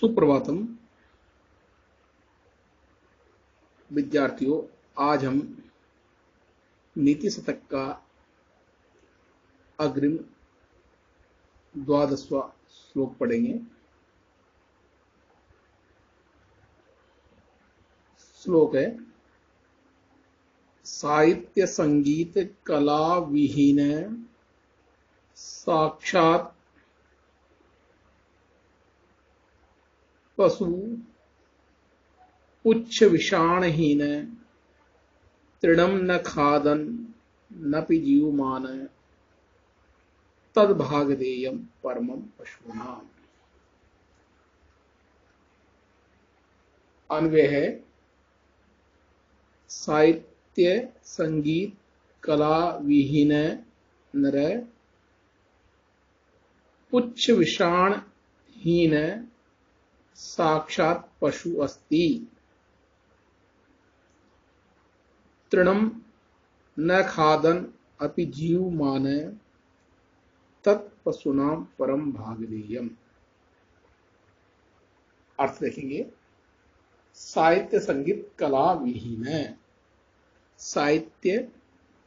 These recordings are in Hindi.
सुप्रभातम विद्यार्थियों, आज हम नीति शतक का अग्रिम 12वां श्लोक पढ़ेंगे। श्लोक है, साहित्य संगीत कला विहीन साक्षात पशु पुच्छ विषाणहीन तृणम न खादन न पि जीवमान तद्भागधेयम परमं पशूनाम। अन्वय है, साहित्य संगीत कला विहीन नर पुच्छ विषाणहीन साक्षात पशु अस्ति। तृणम न खादन अपि जीवमान तत्पशूनाम परम भागधेयम। अर्थ देखेंगे, साहित्य संगीत कला विहीन है। साहित्य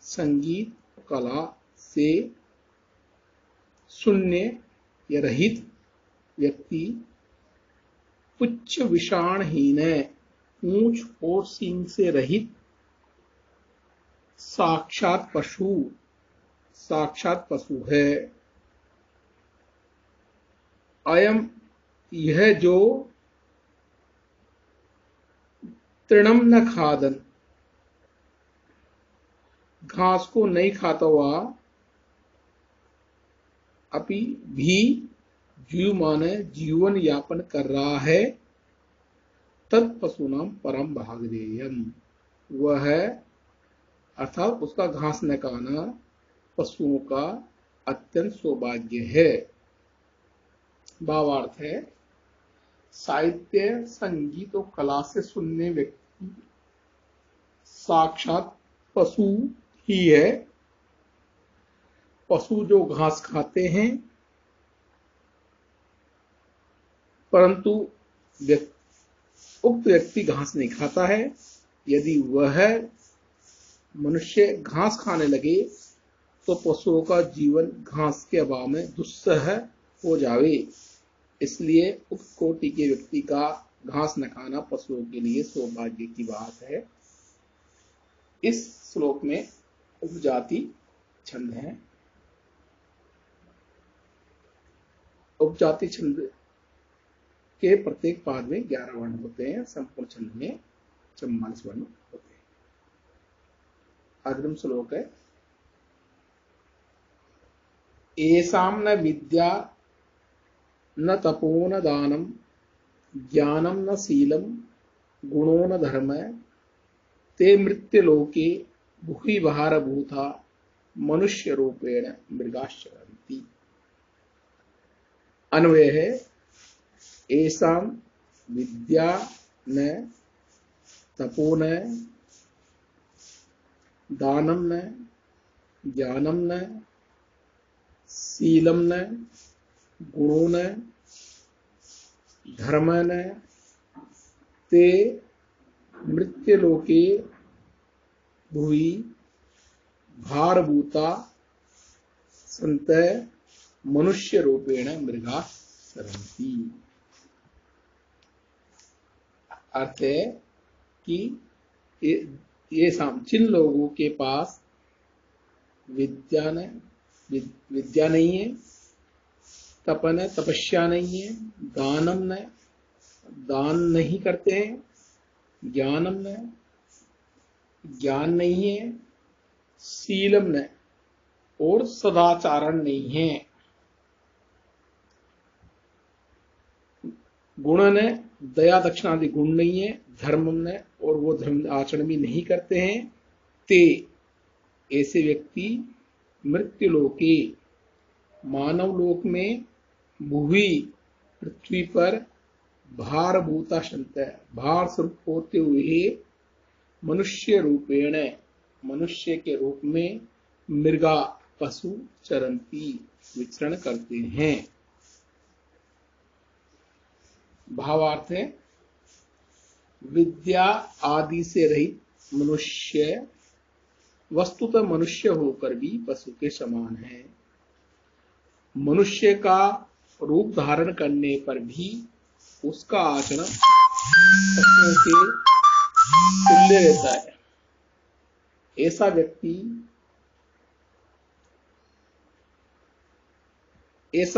संगीत कला से शून्य या रहित व्यक्ति पुच्छ विषाणहीन है, पूंछ और सींग से रहित साक्षात पशु है। अयम यह जो तृणम न खादन घास को नहीं खाता हुआ अपि भी जीवमान जीवन यापन कर रहा है, तत्पशूनाम परम भागधेयम। वह अर्थात उसका घास न खाना पशुओं का अत्यंत सौभाग्य है। भावार्थ है, साहित्य संगीत और कला से सुनने व्यक्ति साक्षात पशु ही है। पशु जो घास खाते हैं, परंतु उक्त व्यक्ति घास नहीं खाता है। यदि वह मनुष्य घास खाने लगे तो पशुओं का जीवन घास के अभाव में दुस्सह हो जावे। इसलिए उक्त कोटि के व्यक्ति का घास न खाना पशुओं के लिए सौभाग्य की बात है। इस श्लोक में उपजाति छंद है। उपजाति छंद के प्रत्येक पाद में 11 वर्ण होते हैं, संपूर्ण छंद में 44 वर्ण होते हैं। अग्रिम श्लोक है, एसाम न विद्या न तपो न दानम ज्ञानम न शीलम गुणो न धर्म ते मृत्युलोके भुवि भारभूता मनुष्य रूपेण मृगाश्चरन्ति। अन्वय है, एसाम विद्या न तपो न दानम न ज्ञानम न शीलम न गुणो न धर्म न ते मृत्युलोके भुवि भारभूता संत मनुष्य रूपेण मृगा सरन्ति। अर्थ है कि ये जिन लोगों के पास विद्या नहीं है, तपन तपस्या नहीं है, दानम न दान नहीं करते हैं, ज्ञानम न ज्ञान नहीं है, शीलम न और सदाचारण नहीं है, गुण ने दया दक्षिणादि गुण नहीं है, धर्म ने और वो धर्म आचरण भी नहीं करते हैं, ते ऐसे व्यक्ति मृत्युलोके मानव लोक में भुवि पृथ्वी पर भारभूता संत भार स्वरूप होते हुए मनुष्य रूपेण मनुष्य के रूप में मृगा पशु चरंती विचरण करते हैं। भावार्थ है विद्या आदि से रहित मनुष्य वस्तुतः मनुष्य होकर भी पशु के समान है। मनुष्य का रूप धारण करने पर भी उसका आचरण पशुओं के तुल्य रहता है। ऐसा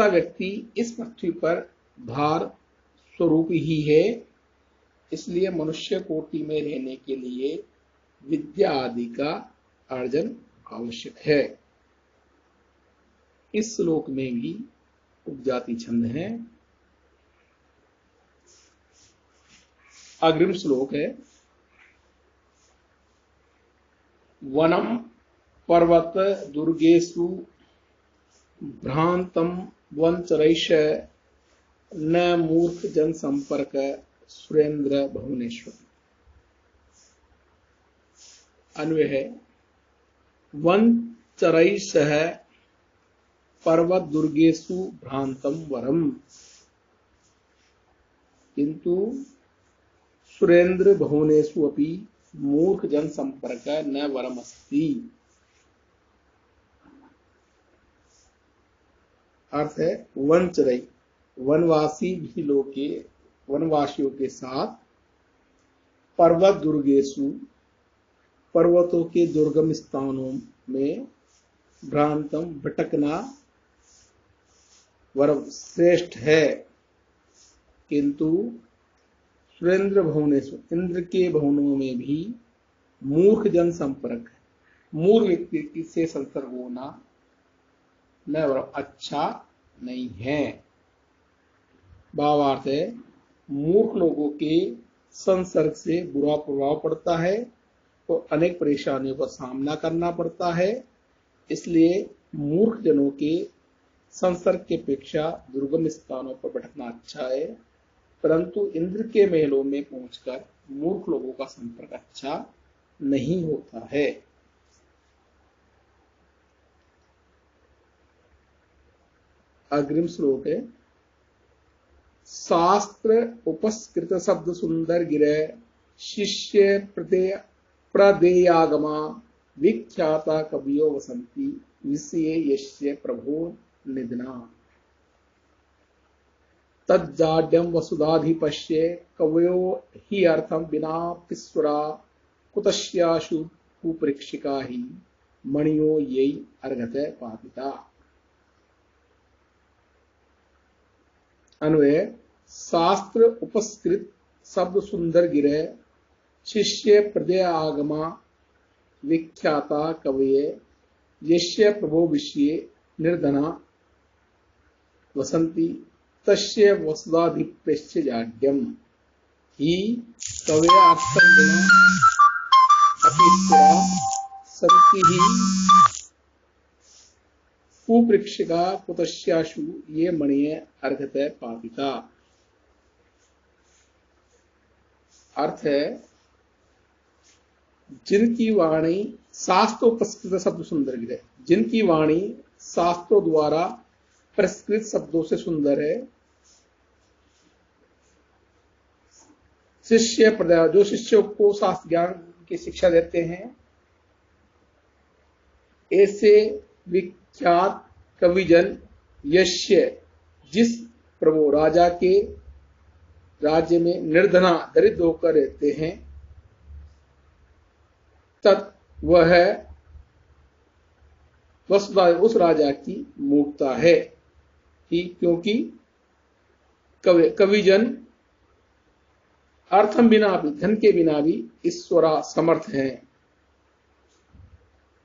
व्यक्ति इस पृथ्वी पर भार स्वरूप ही है। इसलिए मनुष्य कोटि में रहने के लिए विद्या आदि का अर्जन आवश्यक है। इस श्लोक में भी उपजाति छंद है। अग्रिम श्लोक है वनम पर्वत दुर्गेषु भ्रांतम वंचरैष न मूर्ख जन संपर्क सुरेंद्र भुवनेश्वर। अन्वय है वंचरैष पर्वत दुर्गेषु भ्रांतम वरम किंतु सुरेंद्र भुवनेषु अपि मूर्ख जन संपर्क न वरमस्ति। अर्थ है वंचरई वनवासी भी लोग के वनवासियों के साथ पर्वत दुर्गेषु पर्वतों के दुर्गम स्थानों में भ्रांतम भटकना वरम श्रेष्ठ है। किंतु सुरेंद्र भुवनेश्वर इंद्र के भवनों में भी मूर्ख जन संपर्क मूर्ख व्यक्ति से संसर्ग होना न अच्छा नहीं है। भावार्थ है मूर्ख लोगों के संसर्ग से बुरा प्रभाव पड़ता है तो अनेक परेशानियों का सामना करना पड़ता है। इसलिए मूर्ख जनों के संसर्ग की अपेक्षा दुर्गम स्थानों पर भटकना अच्छा है। परंतु इंद्र के महलों में पहुंचकर मूर्ख लोगों का संपर्क अच्छा नहीं होता है। अग्रिम श्लोक है शास्त्र उपस्कृत शब्द सुंदर गिरह शिष्य प्रदेयागमा विख्याता कवियो वसंती विषये यस्य प्रभो निधना तज्जाड्यम वसुधाधिपश्य कवयो हि अर्थम विना पिस्वरा कुतस्याशु कुपरीक्षिका ही मणियो यई अर्घत पापिता। अन्वय शास्त्र उपस्कृत शब्द सुंदर गिरह शिष्य प्रदय आगमा विख्याता कवये यस्य प्रभो विषये निर्धना वसंती तस्य वसुधाधिपस्य जाड्यम ही कवये अर्थम विना अपिस्वरा संति ही कुपरीक्षिका कुतस्याशु ये मणिये अर्घत पापिता। अर्थ है जिनकी वाणी शास्त्रोपस्कृत शब्द सुंदर गिरे जिनकी वाणी शास्त्रों द्वारा प्रस्कृत शब्दों से सुंदर है। शिष्य प्रदय जो शिष्यों को शास्त्र ज्ञान की शिक्षा देते हैं ऐसे विख्यात कविजन यश्य जिस प्रभु राजा के राज्य में निर्धना दरिद्र होकर रहते हैं तत् वह उस राजा की मूर्खता है कि क्योंकि कविजन अर्थम बिना भी धन के बिना भी ईश्वरा समर्थ है।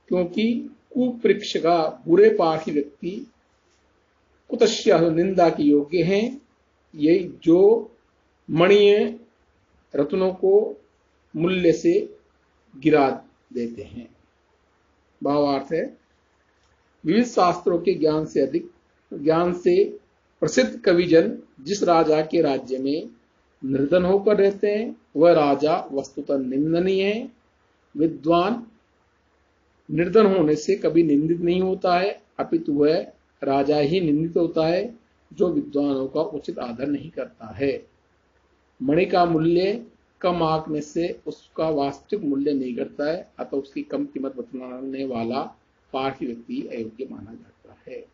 क्योंकि कुपरीक्षका बुरे पाठी व्यक्ति कुतस्या निंदा के योग्य हैं। ये जो मणिये रत्नों को मूल्य से गिरा देते हैं। भावार्थ है विविध शास्त्रों के ज्ञान से प्रसिद्ध कविजन जिस राजा के राज्य में निर्धन होकर रहते हैं वह राजा वस्तुतः निंदनीय है। विद्वान निर्धन होने से कभी निंदित नहीं होता है अपितु वह राजा ही निंदित होता है जो विद्वानों का उचित आदर नहीं करता है। मणि का मूल्य कम आंकने से उसका वास्तविक मूल्य नहीं घटता है, अतः उसकी कम कीमत बतलाने वाला पारसी व्यक्ति अयोग्य माना जाता है।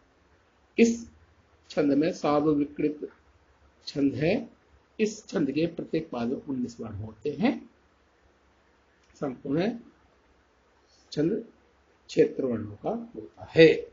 इस छंद में साधु विकृत छंद है। इस छंद के प्रत्येक पाद में 19 वर्ण होते हैं। संपूर्ण छंद क्षेत्र वर्णों का होता है।